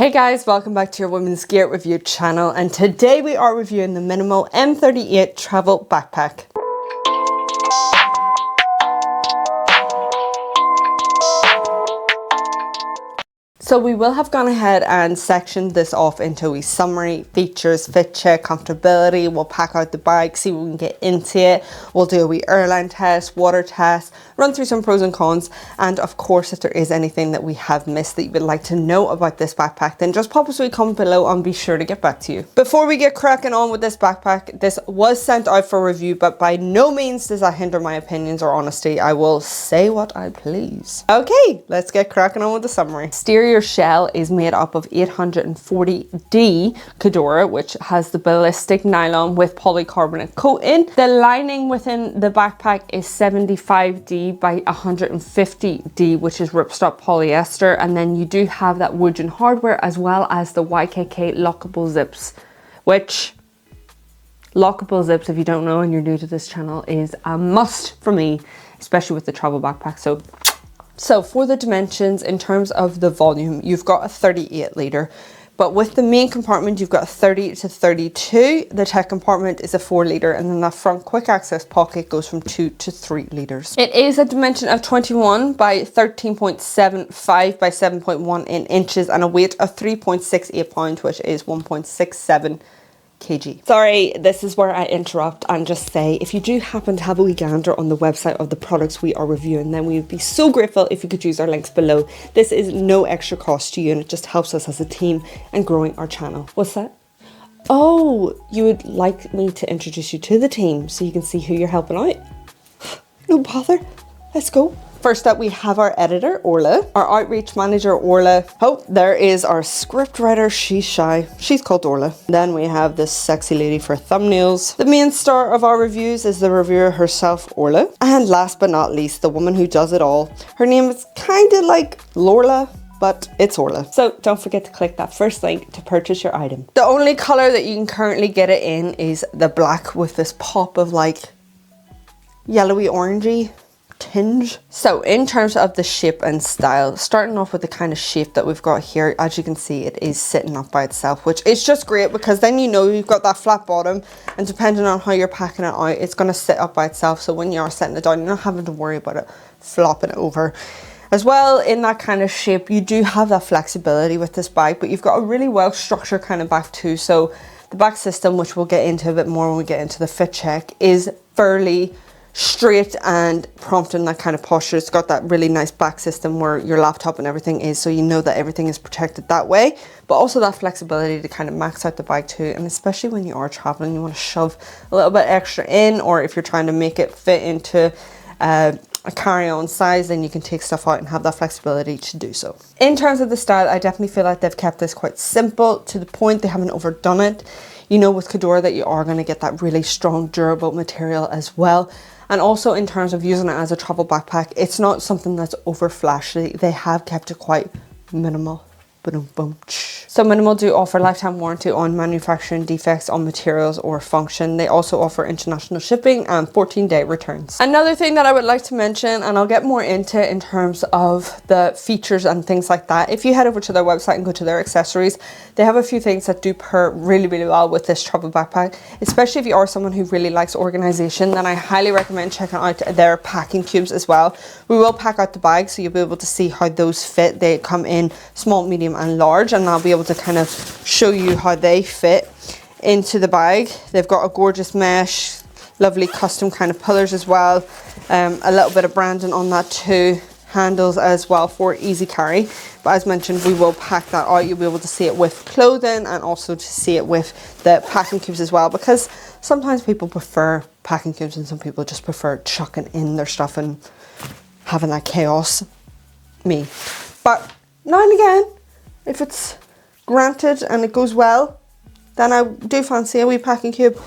Hey guys, welcome back to your women's gear review channel, and today we are reviewing the Minimul M38 Travel Backpack. So we will have gone ahead and sectioned this off into a summary, features, fit check, comfortability. We'll pack out the bag, see what we can get into it. We'll do a wee airline test, water test, run through some pros and cons. And of course, if there is anything that we have missed that you would like to know about this backpack, then just pop us a comment below and be sure to get back to you. Before we get cracking on with this backpack, this was sent out for review, but by no means does that hinder my opinions or honesty. I will say what I please. Okay, let's get cracking on with the summary. Exterior shell is made up of 840D Cadora, which has the ballistic nylon with polycarbonate coating. The lining within the backpack is 75D by 150D, which is ripstop polyester, and then you do have that Woojin hardware as well as the YKK lockable zips, which lockable zips, if you don't know and you're new to this channel, is a must for me, especially with the travel backpack. So for the dimensions, in terms of the volume, you've got a 38 litre, but with the main compartment, you've got a 30 to 32. The tech compartment is a 4 litre, and then that front quick access pocket goes from 2 to 3 litres. It is a dimension of 21 by 13.75 by 7.1 in inches, and a weight of 3.68 pounds, which is 1.67 kg. Sorry, this is where I interrupt and just say, if you do happen to have a wee gander on the website of the products we are reviewing, then we would be so grateful if you could use our links below. This is no extra cost to you, and it just helps us as a team and growing our channel. What's that? Oh, you would like me to introduce you to the team so you can see who you're helping out? No bother, let's go. First up, we have our editor, Orla, our outreach manager, Orla. Oh, there is our script writer, she's shy. She's called Orla. Then we have this sexy lady for thumbnails. The main star of our reviews is the reviewer herself, Orla. And last but not least, the woman who does it all. Her name is kind of like Lorla, but it's Orla. So don't forget to click that first link to purchase your item. The only color that you can currently get it in is the black with this pop of like yellowy orangey tinge. So in terms of the shape and style, starting off with the kind of shape that we've got here, as you can see, it is sitting up by itself, which is just great because then you know you've got that flat bottom, and depending on how you're packing it out, it's going to sit up by itself. So when you are setting it down, you're not having to worry about it flopping it over. As well, in that kind of shape, you do have that flexibility with this bag, but you've got a really well structured kind of back too. So the back system, which we'll get into a bit more when we get into the fit check, is fairly straight and prompt in that kind of posture. It's got that really nice back system where your laptop and everything is, so you know that everything is protected that way, but also that flexibility to kind of max out the bag too. And especially when you are traveling, you want to shove a little bit extra in, or if you're trying to make it fit into a carry-on size, then you can take stuff out and have that flexibility to do so. In terms of the style, I definitely feel like they've kept this quite simple to the point. They haven't overdone it. You know, with Cadora that you are going to get that really strong durable material as well. And also in terms of using it as a travel backpack, it's not something that's over flashy. They have kept it quite minimal. So Minimul do offer lifetime warranty on manufacturing defects on materials or function. They also offer international shipping and 14-day returns. Another thing that I would like to mention, and I'll get more into in terms of the features and things like that, if you head over to their website and go to their accessories, they have a few things that do pair really well with this travel backpack. Especially if you are someone who really likes organization, then I highly recommend checking out their packing cubes as well. We will pack out the bag so you'll be able to see how those fit. They come in small, medium and large, and I'll be able to kind of show you how they fit into the bag. They've got a gorgeous mesh, lovely custom kind of pillars as well, a little bit of branding on that too, handles as well for easy carry. But as mentioned, we will pack that out. You'll be able to see it with clothing and also to see it with the packing cubes as well, because sometimes people prefer packing cubes and some people just prefer chucking in their stuff and having that chaos. Me. But now and again, if it's granted and it goes well, then I do fancy a wee packing cube.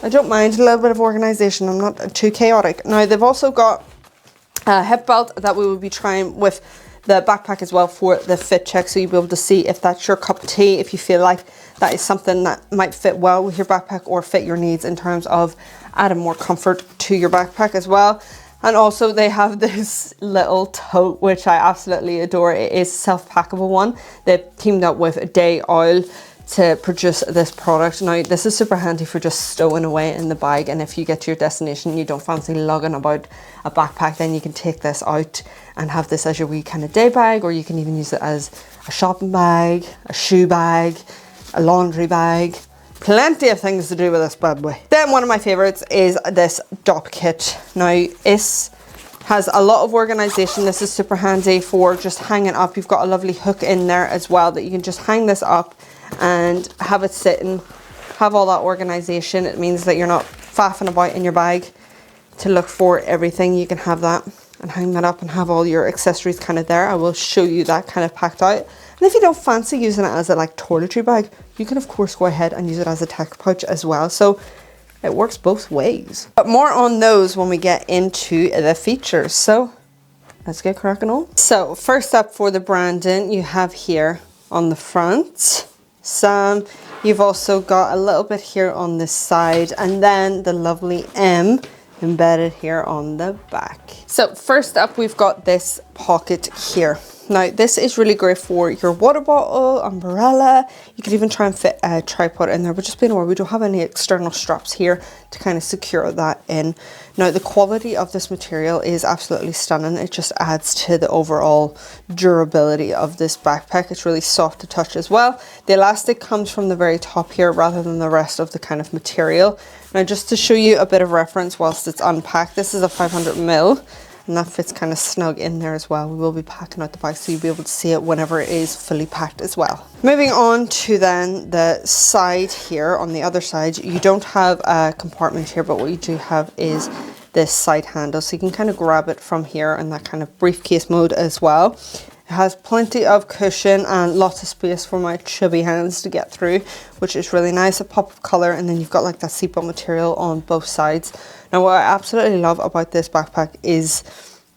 I don't mind a little bit of organization. I'm not too chaotic. Now they've also got a hip belt that we will be trying with the backpack as well for the fit check, so you'll be able to see if that's your cup of tea, if you feel like that is something that might fit well with your backpack or fit your needs in terms of adding more comfort to your backpack as well. And also they have this little tote, which I absolutely adore. It is a self-packable one. They've teamed up with Day Oil to produce this product. Now this is super handy for just stowing away in the bag, and if you get to your destination, you don't fancy lugging about a backpack, then you can take this out and have this as your wee kind of day bag, or you can even use it as a shopping bag, a shoe bag, a laundry bag. Plenty of things to do with this bad boy. Then one of my favorites is this dop kit. Now this has a lot of organization. This is super handy for just hanging up. You've got a lovely hook in there as well that you can just hang this up and have it sitting, have all that organization. It means that you're not faffing about in your bag to look for everything. You can have that and hang that up and have all your accessories kind of there. I will show you that kind of packed out. And if you don't fancy using it as a like toiletry bag, you can of course go ahead and use it as a tech pouch as well. So it works both ways. But more on those when we get into the features. So let's get cracking on. So first up, for the branding, you have here on the front some. You've also got a little bit here on this side, and then the lovely M embedded here on the back. So first up, we've got this pocket here. Now this is really great for your water bottle, umbrella. You could even try and fit a tripod in there, but just being aware we don't have any external straps here to kind of secure that in. Now the quality of this material is absolutely stunning. It just adds to the overall durability of this backpack. It's really soft to touch as well. The elastic comes from the very top here rather than the rest of the kind of material. Now just to show you a bit of reference whilst it's unpacked, this is a 500ml. And that fits kind of snug in there as well. We will be packing out the bag so you'll be able to see it whenever it is fully packed as well. Moving on to then the side here, on the other side, you don't have a compartment here, but what you do have is this side handle. So you can kind of grab it from here in that kind of briefcase mode as well. It has plenty of cushion and lots of space for my chubby hands to get through, which is really nice. A pop of color, and then you've got like that seatbelt material on both sides. Now what I absolutely love about this backpack is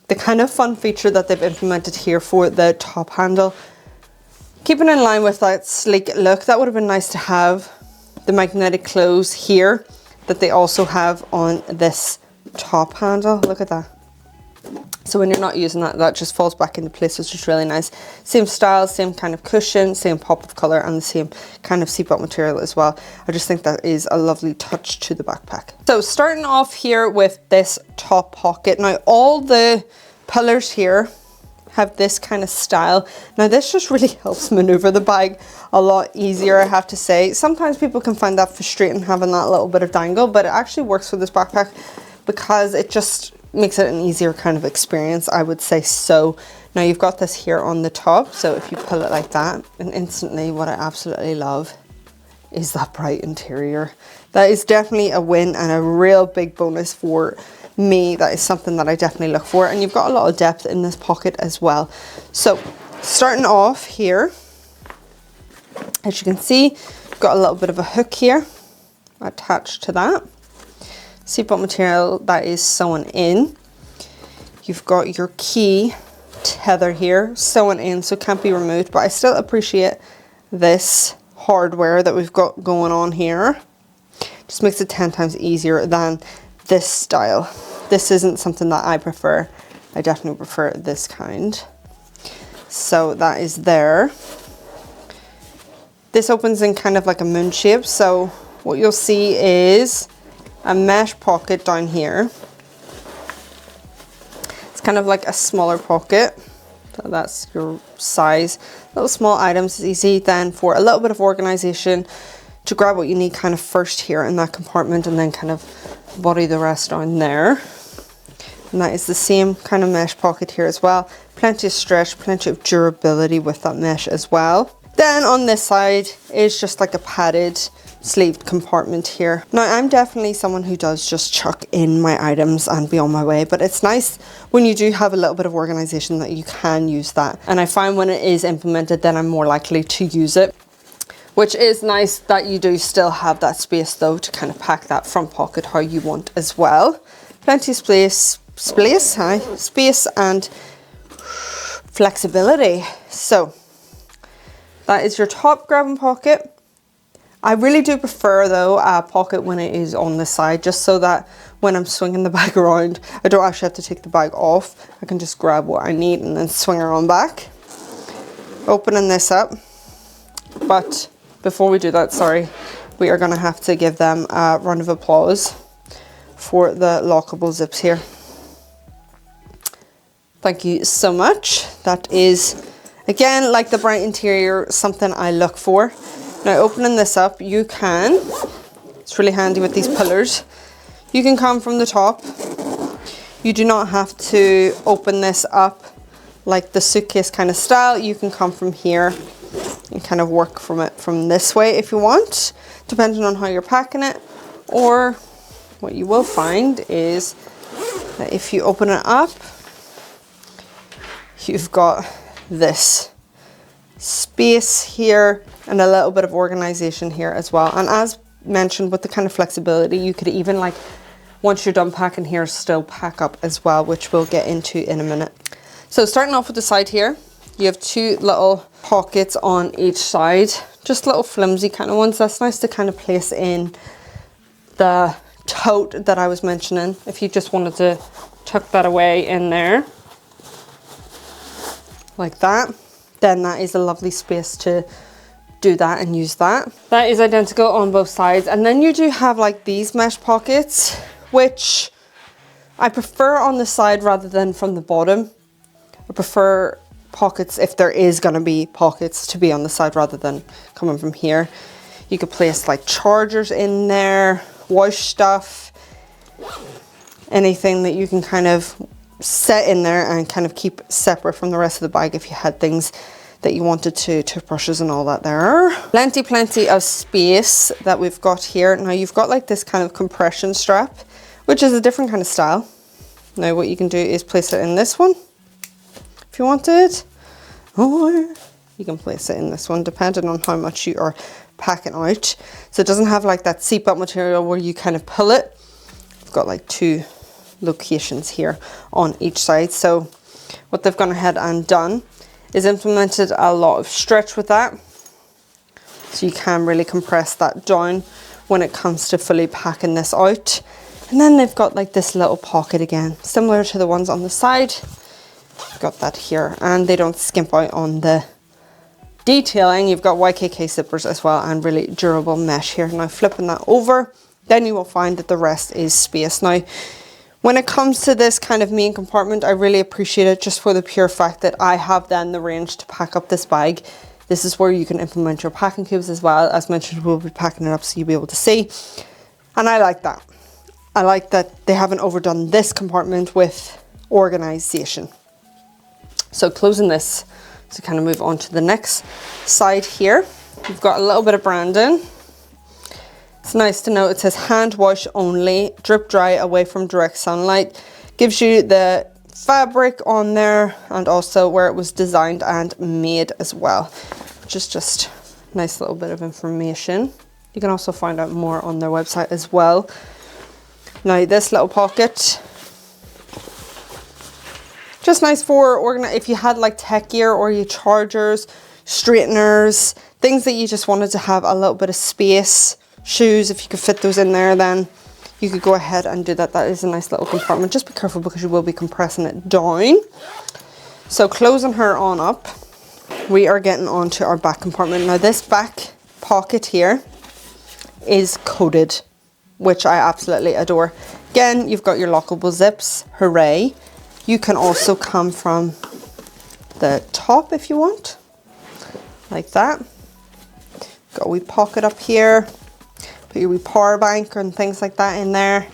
the kind of fun feature that they've implemented here for the top handle. Keeping in line with that sleek look, that would have been nice to have the magnetic close here that they also have on this top handle. Look at that. So when you're not using that, that just falls back into place, which is really nice. Same style, same kind of cushion, same pop of color, and the same kind of seatbelt material as well. I just think that is a lovely touch to the backpack. So starting off here with this top pocket. Now all the pillars here have this kind of style. Now this just really helps maneuver the bag a lot easier, I have to say. Sometimes people can find that frustrating having that little bit of dangle, but it actually works for this backpack because it just makes it an easier kind of experience, I would say. So now you've got this here on the top, so if you pull it like that, and instantly what I absolutely love is that bright interior. That is definitely a win and a real big bonus for me. That is something that I definitely look for, and you've got a lot of depth in this pocket as well. So starting off here, as you can see, you've got a little bit of a hook here attached to that. Seatbelt material that is sewn in. You've got your key tether here sewn in, so can't be removed, but I still appreciate this hardware that we've got going on here. Just makes it 10 times easier than this style. This isn't something that I prefer. I definitely prefer this kind. So that is there. This opens in kind of like a moon shape, so what you'll see is a mesh pocket down here. It's kind of like a smaller pocket. So that's your size. Little small items is easy then for a little bit of organization to grab what you need kind of first here in that compartment, and then kind of body the rest down there. And that is the same kind of mesh pocket here as well. Plenty of stretch, plenty of durability with that mesh as well. Then on this side is just like a padded sleeved compartment here. Now I'm definitely someone who does just chuck in my items and be on my way, but it's nice when you do have a little bit of organization that you can use that. And I find when it is implemented, then I'm more likely to use it, which is nice that you do still have that space though to kind of pack that front pocket how you want as well. Plenty of space and flexibility. So that is your top grabbing pocket. I really do prefer though a pocket when it is on the side, just so that when I'm swinging the bag around, I don't actually have to take the bag off. I can just grab what I need and then swing her on back. Opening this up, but before we do that, sorry, we are gonna have to give them a round of applause for the lockable zips here. Thank you so much. That is, again, like the bright interior, something I look for. Now opening this up, you can, it's really handy with these pillars, you can come from the top. You do not have to open this up like the suitcase kind of style. You can come from here and kind of work from it from this way if you want, depending on how you're packing it. Or what you will find is that if you open it up, you've got this space here and a little bit of organization here as well. And as mentioned, with the kind of flexibility, you could even, like, once you're done packing here, still pack up as well, which we'll get into in a minute. So starting off with the side here, you have two little pockets on each side, just little flimsy kind of ones. That's nice to kind of place in the tote that I was mentioning, if you just wanted to tuck that away in there like that, then that is a lovely space to do that and use that. That is identical on both sides. And then you do have like these mesh pockets, which I prefer on the side rather than from the bottom. I prefer pockets, if there is going to be pockets, to be on the side rather than coming from here. You could place like chargers in there, wash stuff, anything that you can kind of set in there and kind of keep separate from the rest of the bag if you had things that you wanted to, toothbrushes and all that there. Plenty of space that we've got here. Now you've got like this kind of compression strap, which is a different kind of style. Now what you can do is place it in this one if you wanted, or you can place it in this one depending on how much you are packing out. So it doesn't have like that seatbelt material where you kind of pull it. You've got like two locations here on each side. So what they've gone ahead and done is implemented a lot of stretch with that, so you can really compress that down when it comes to fully packing this out. And then they've got like this little pocket again, similar to the ones on the side. Got that here, and they don't skimp out on the detailing. You've got YKK zippers as well, and really durable mesh here. Now flipping that over, then you will find that the rest is space. Now when it comes to this kind of main compartment, I really appreciate it just for the pure fact that I have then the range to pack up this bag. This is where you can implement your packing cubes as well. As mentioned, we'll be packing it up so you'll be able to see. And I like that. I like that they haven't overdone this compartment with organization. So closing this to kind of move on to the next side here. We've got a little bit of branding. It's nice to know it says hand wash only, drip dry away from direct sunlight. Gives you the fabric on there and also where it was designed and made as well, which is just a nice little bit of information. You can also find out more on their website as well. Now this little pocket, just nice for if you had like tech gear or your chargers, straighteners, things that you just wanted to have a little bit of space. Shoes, if you could fit those in there, then you could go ahead and do that. That is a nice little compartment. Just be careful because you will be compressing it down. So closing her on up, we are getting onto our back compartment. Now this back pocket here is coated, which I absolutely adore. Again, you've got your lockable zips, hooray. You can also come from the top if you want, like that. Got a wee pocket up here. Put your wee power bank and things like that in there.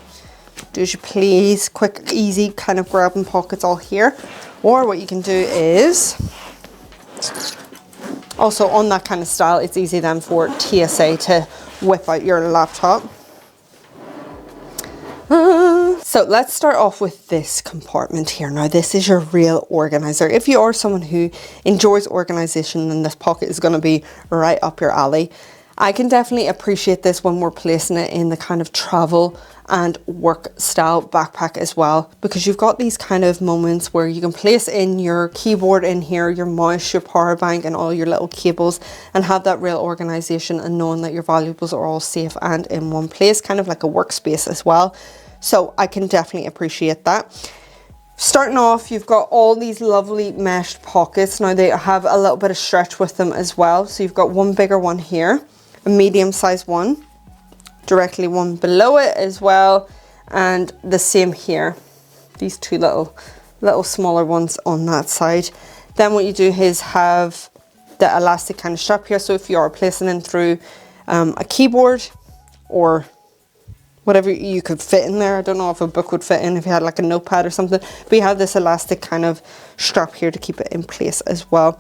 Do as you please. Quick, easy kind of grabbing pockets all here. Or what you can do is, also on that kind of style, it's easy then for TSA to whip out your laptop. So let's start off with this compartment here. Now this is your real organizer. If you are someone who enjoys organization, then this pocket is going to be right up your alley. I can definitely appreciate this when we're placing it in the kind of travel and work style backpack as well, because you've got these kind of moments where you can place in your keyboard in here, your mouse, your power bank and all your little cables, and have that real organization and knowing that your valuables are all safe and in one place, kind of like a workspace as well. So I can definitely appreciate that. Starting off, you've got all these lovely meshed pockets. Now they have a little bit of stretch with them as well. So you've got one bigger one here, a medium sized one, directly one below it as well, and the same here. These two little smaller ones on that side. Then what you do is have the elastic kind of strap here. So if you are placing in through a keyboard or whatever you could fit in there. I don't know if a book would fit in if you had like a notepad or something, but you have this elastic kind of strap here to keep it in place as well.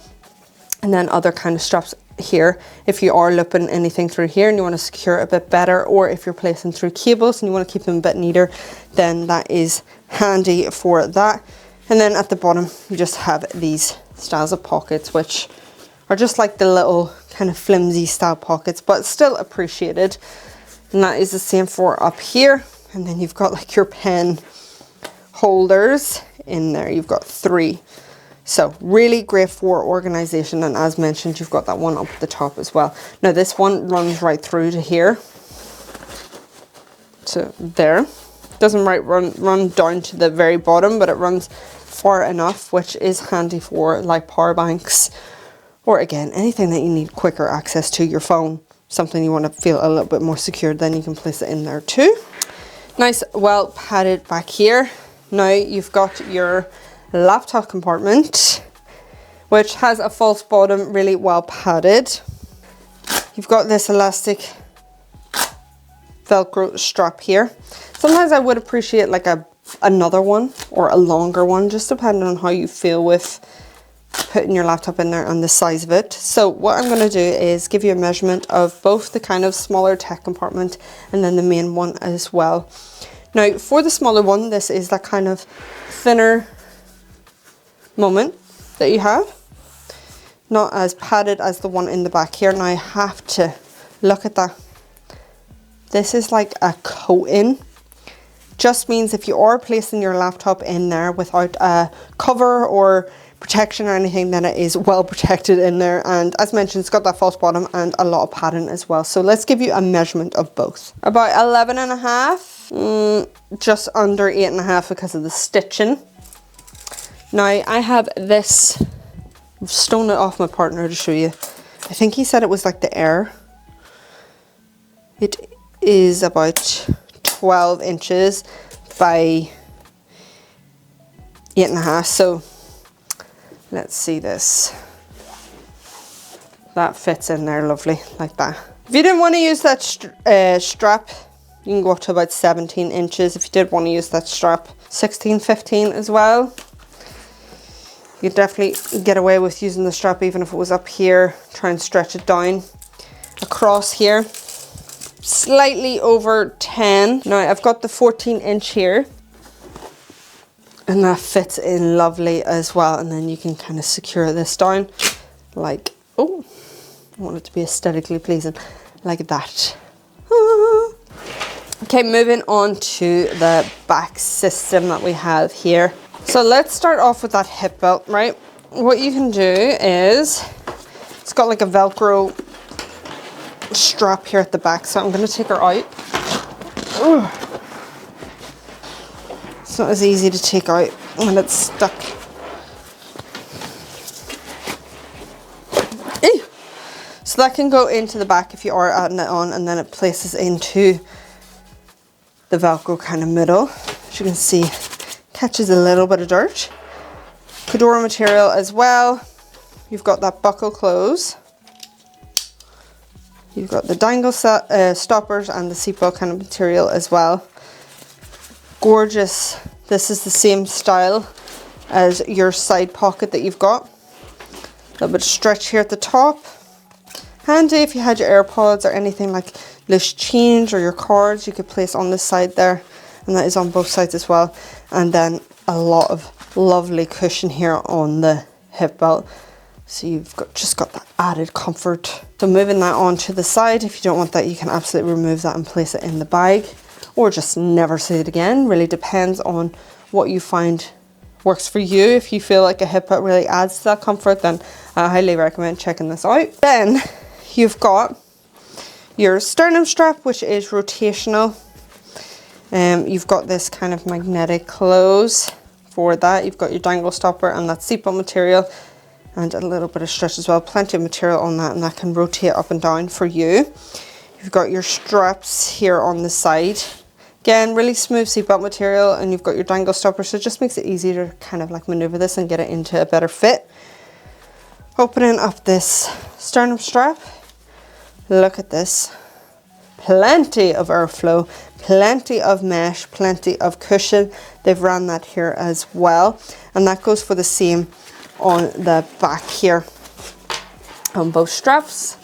And then other kind of straps here if you are looping anything through here and you want to secure it a bit better, or if you're placing through cables and you want to keep them a bit neater, then that is handy for that. And then at the bottom you just have these styles of pockets, which are just like the little kind of flimsy style pockets, but still appreciated. And that is the same for up here. And then you've got like your pen holders in there. You've got 3. So really great for organization. And as mentioned, you've got that one up at the top as well. Now this one runs right through to here. To there. Doesn't run down to the very bottom, but it runs far enough, which is handy for like power banks, or again, anything that you need quicker access to your phone. Something you want to feel a little bit more secure, then you can place it in there too. Nice, well padded back here. Now you've got your laptop compartment, which has a false bottom, really well padded. You've got this elastic Velcro strap here. Sometimes I would appreciate like another one or a longer one, just depending on how you feel with putting your laptop in there and the size of it. So what I'm going to do is give you a measurement of both the kind of smaller tech compartment and then the main one as well. Now for the smaller one, this is that kind of thinner moment that you have, not as padded as the one in the back here. Now I have to look at that. This is like a coating. Just means if you are placing your laptop in there without a cover or protection or anything, then it is well protected in there. And as mentioned, it's got that false bottom and a lot of padding as well. So let's give you a measurement of both. About 11.5, just under 8.5 because of the stitching. Now I have this, I've stolen it off my partner to show you. I think he said it was like the Air. It is about 12 inches by 8.5. So let's see this. That fits in there lovely, like that. If you didn't want to use that strap, you can go up to about 17 inches. If you did want to use that strap, 16, 15 as well. You could definitely get away with using the strap even if it was up here. Try and stretch it down across here. Slightly over 10. Now I've got the 14-inch here. And that fits in lovely as well. And then you can kind of secure this down like, oh, I want it to be aesthetically pleasing, like that. Ah. Okay, moving on to the back system that we have here. So let's start off with that hip belt, right? What you can do is, it's got like a Velcro strap here at the back. So I'm going to take her out. Ugh. It's not as easy to take out when it's stuck. Ew. So that can go into the back if you are adding it on, and then it places into the Velcro kind of middle. As you can see, catches a little bit of dirt. Fedora material as well. You've got that buckle close. You've got the dangle stoppers and the seatbelt kind of material as well. Gorgeous. This is the same style as your side pocket that you've got. A little bit of stretch here at the top. Handy if you had your AirPods or anything like loose change or your cards, you could place on this side there, and that is on both sides as well. And then a lot of lovely cushion here on the hip belt. So you've just got that added comfort. So moving that onto the side, if you don't want that, you can absolutely remove that and place it in the bag, or just never see it again. Really depends on what you find works for you. If you feel like a hip belt really adds to that comfort, then I highly recommend checking this out. Then you've got your sternum strap, which is rotational. You've got this kind of magnetic close for that. You've got your dangle stopper and that seatbelt material, and a little bit of stretch as well. Plenty of material on that, and that can rotate up and down for you. You've got your straps here on the side. Again, really smooth seatbelt material, and you've got your dangle stopper, so it just makes it easy to kind of like maneuver this and get it into a better fit. Opening up this sternum strap, look at this. Plenty of airflow, plenty of mesh, plenty of cushion. They've ran that here as well, and that goes for the same on the back here on both straps.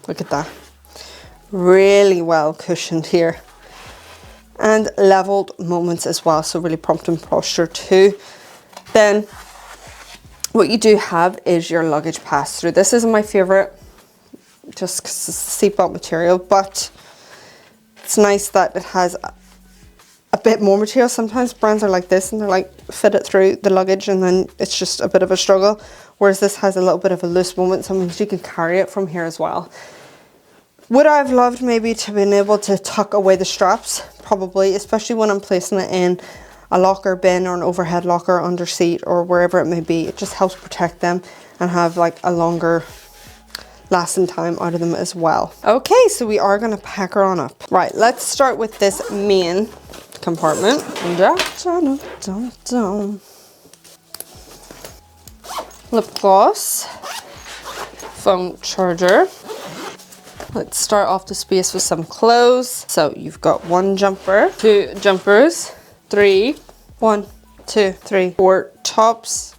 Look at that. Really well cushioned here, and leveled moments as well, so really prompting posture too. Then what you do have is your luggage pass through. This isn't my favorite just because it's seatbelt material, but it's nice that it has a bit more material. Sometimes brands are like this and they're like fit it through the luggage and then it's just a bit of a struggle, whereas this has a little bit of a loose moment, so means you can carry it from here as well. Would I have loved maybe to been able to tuck away the straps? Probably, especially when I'm placing it in a locker bin or an overhead locker under seat or wherever it may be. It just helps protect them and have like a longer lasting time out of them as well. Okay, so we are going to pack her on up. Right, let's start with this main compartment. Lip gloss, phone charger. Let's start off the space with some clothes. So you've got one jumper, two jumpers, three, 1, 2, 3, 4 tops,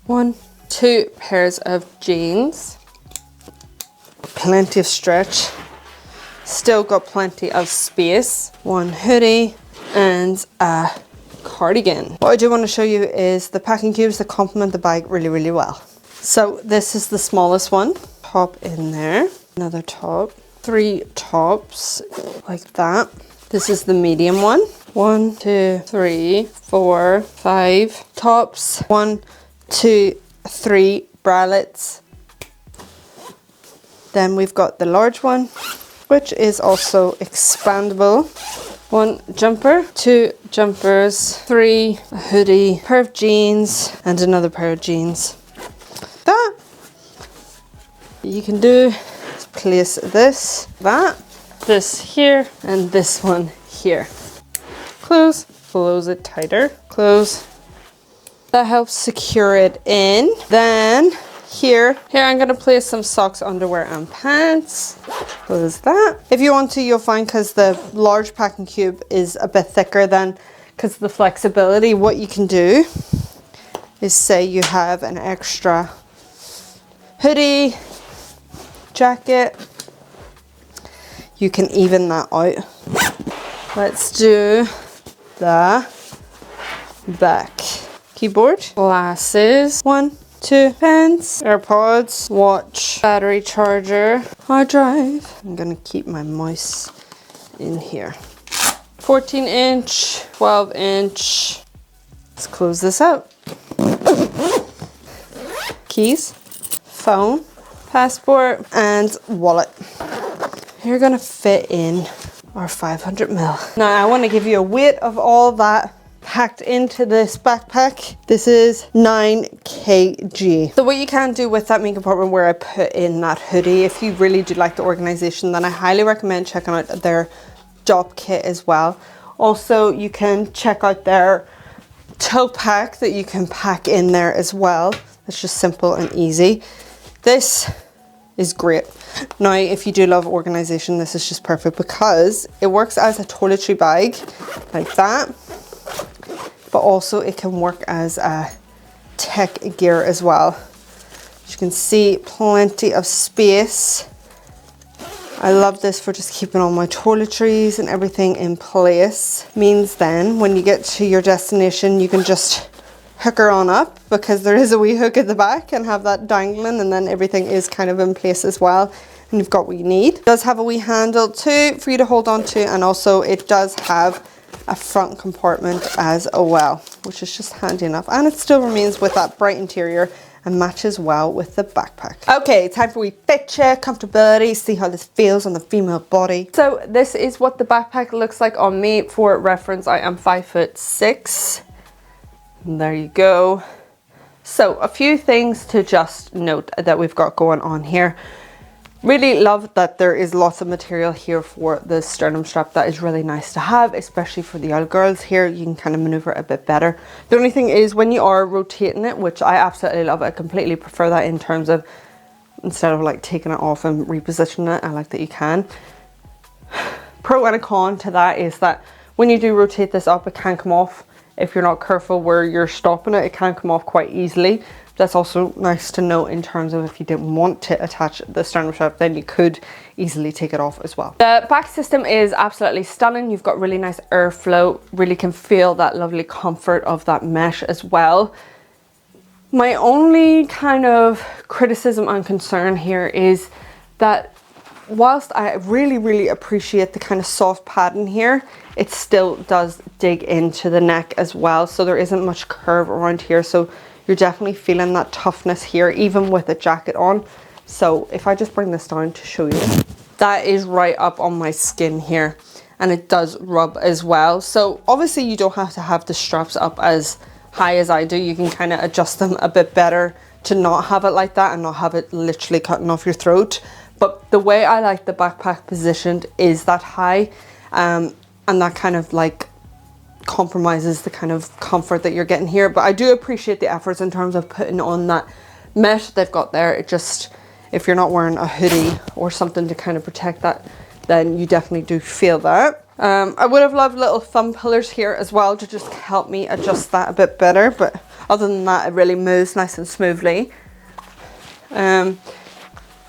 1, 2 pairs of jeans, plenty of stretch, still got plenty of space, one hoodie and a cardigan. What I do want to show you is the packing cubes that complement the bag really, really well. So this is the smallest one, top in there. Another top, 3 tops like that. This is the medium one. 1, 2, 3, 4, 5 tops. 1, 2, 3 bralettes. Then we've got the large one, which is also expandable. 1 jumper, 2 jumpers, 3 a hoodie, pair of jeans, and another pair of jeans. That you can do. Place this here, and this one here. Close it tighter, close. That helps secure it in. Then here I'm going to place some socks, underwear and pants. Close that. If you want to, you'll find, because the large packing cube is a bit thicker than, because of the flexibility, what you can do is say you have an extra hoodie, jacket, you can even that out. Let's do the back. Keyboard, glasses, 1, 2 pens, AirPods, watch, battery charger, hard drive. I'm gonna keep my mouse in here. 14-inch, 12-inch. Let's close this out. Keys, phone, passport and wallet. You're gonna fit in our 500 ml. Now I want to give you a weight of all that packed into this backpack. This is 9 kg. So what you can do with that main compartment where I put in that hoodie, if you really do like the organization, then I highly recommend checking out their job kit as well. Also, you can check out their tote pack that you can pack in there as well. It's just simple and easy. This is great. Now, if you do love organization, this is just perfect because it works as a toiletry bag like that, but also it can work as a tech gear as well. As you can see, plenty of space. I love this for just keeping all my toiletries and everything in place. Means then when you get to your destination, you can just hook her on up, because there is a wee hook at the back and have that dangling, and then everything is kind of in place as well. And you've got what you need. It does have a wee handle too for you to hold on to, and also it does have a front compartment as well, which is just handy enough. And it still remains with that bright interior and matches well with the backpack. Okay, time for we fit check, comfortability, see how this feels on the female body. So this is what the backpack looks like on me. For reference, I am 5'6". And there you go. So a few things to just note that we've got going on here. Really love that there is lots of material here for the sternum strap. That is really nice to have, especially for the young girls here. You can kind of maneuver a bit better. The only thing is when you are rotating it, which I absolutely love, I completely prefer that in terms of instead of like taking it off and repositioning it, I like that you can. Pro and a con to that is that when you do rotate this up, it can come off. If you're not careful where you're stopping it, it can come off quite easily. That's also nice to note in terms of if you didn't want to attach the sternum strap, then you could easily take it off as well. The back system is absolutely stunning. You've got really nice airflow, really can feel that lovely comfort of that mesh as well. My only kind of criticism and concern here is that whilst I really appreciate the kind of soft padding here, it still does dig into the neck as well. So there isn't much curve around here. So you're definitely feeling that toughness here, even with a jacket on. So if I just bring this down to show you, that is right up on my skin here, and it does rub as well. So obviously you don't have to have the straps up as high as I do. You can kind of adjust them a bit better to not have it like that and not have it literally cutting off your throat. But the way I like the backpack positioned is that high, and that kind of like compromises the kind of comfort that you're getting here. But I do appreciate the efforts in terms of putting on that mesh they've got there. It just, if you're not wearing a hoodie or something to kind of protect that, then you definitely do feel that. I would have loved little thumb pillars here as well to just help me adjust that a bit better, but other than that, it really moves nice and smoothly.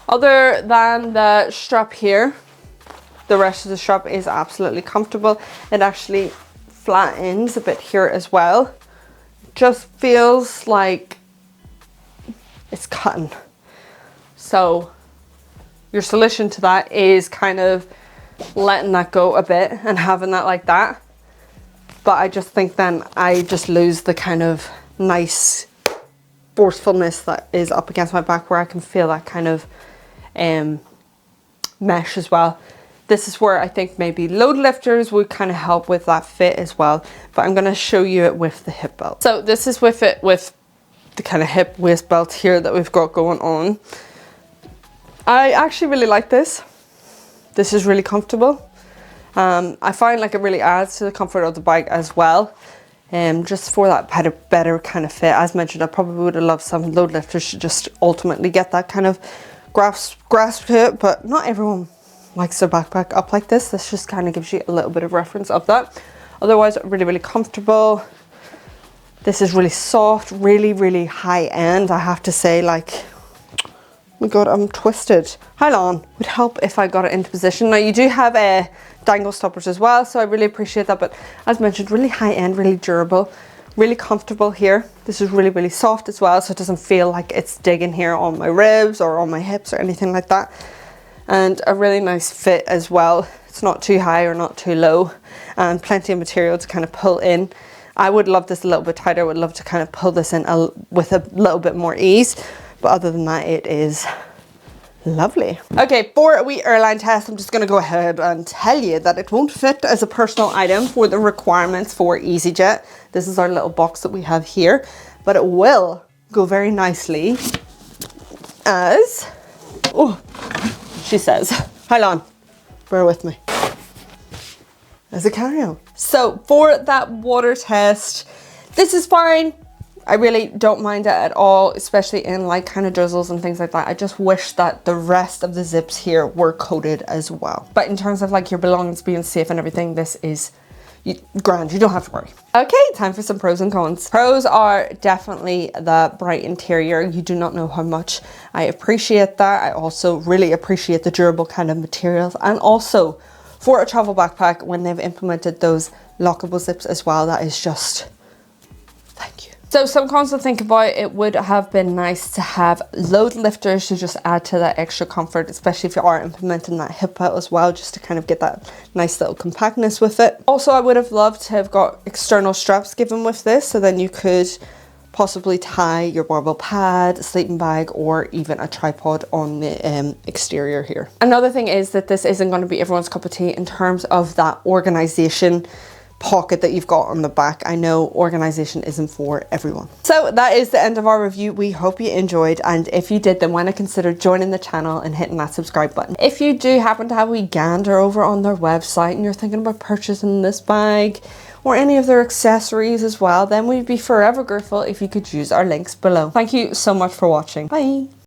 Other than the strap here, the rest of the strap is absolutely comfortable. It actually flattens a bit here as well. Just feels like it's cutting. So your solution to that is kind of letting that go a bit and having that like that. But I just think then I just lose the kind of nice forcefulness that is up against my back, where I can feel that kind of mesh as well. This is where I think maybe load lifters would kind of help with that fit as well. But I'm going to show you it with the hip belt. So this is with it with the kind of hip waist belt here that we've got going on. I actually really like this. This is really comfortable. I find like it really adds to the comfort of the bike as well. Just for that better kind of fit. As mentioned, I probably would have loved some load lifters to just ultimately get that kind of grasp to it, but not everyone likes their backpack up like this. This just kind of gives you a little bit of reference of that. Otherwise, really comfortable. This is really soft, really high end, I have to say. Like, oh my god, I'm twisted. Nylon would help if I got it into position. Now you do have a dangle stoppers as well, so I really appreciate that. But as mentioned, really high end, really durable, really comfortable here. This is really soft as well, so it doesn't feel like it's digging here on my ribs or on my hips or anything like that. And a really nice fit as well. It's not too high or not too low, and plenty of material to kind of pull in. I would love this a little bit tighter. I would love to kind of pull this in with a little bit more ease, but other than that, it is lovely. Okay, for a wee airline test, I'm just going to go ahead and tell you that it won't fit as a personal item for the requirements for EasyJet. This is our little box that we have here, but it will go very nicely as, oh, she says, hold on, bear with me, as a carry-on. So for that water test, this is fine. I really don't mind it at all, especially in like kind of drizzles and things like that. I just wish that the rest of the zips here were coated as well. But in terms of like your belongings being safe and everything, this is grand. You don't have to worry. Okay, time for some pros and cons. Pros are definitely the bright interior. You do not know how much I appreciate that. I also really appreciate the durable kind of materials, and also for a travel backpack, when they've implemented those lockable zips as well, that is just, thank you. So some cons to think about, it would have been nice to have load lifters to just add to that extra comfort, especially if you are implementing that hip belt as well, just to kind of get that nice little compactness with it. Also, I would have loved to have got external straps given with this, so then you could possibly tie your barbell pad, sleeping bag, or even a tripod on the exterior here. Another thing is that this isn't going to be everyone's cup of tea in terms of that organization pocket that you've got on the back. I know organization isn't for everyone. So that is the end of our review. We hope you enjoyed, and if you did, then why not consider joining the channel and hitting that subscribe button. If you do happen to have a wee gander over on their website and you're thinking about purchasing this bag or any of their accessories as well, then we'd be forever grateful if you could use our links below. Thank you so much for watching. Bye.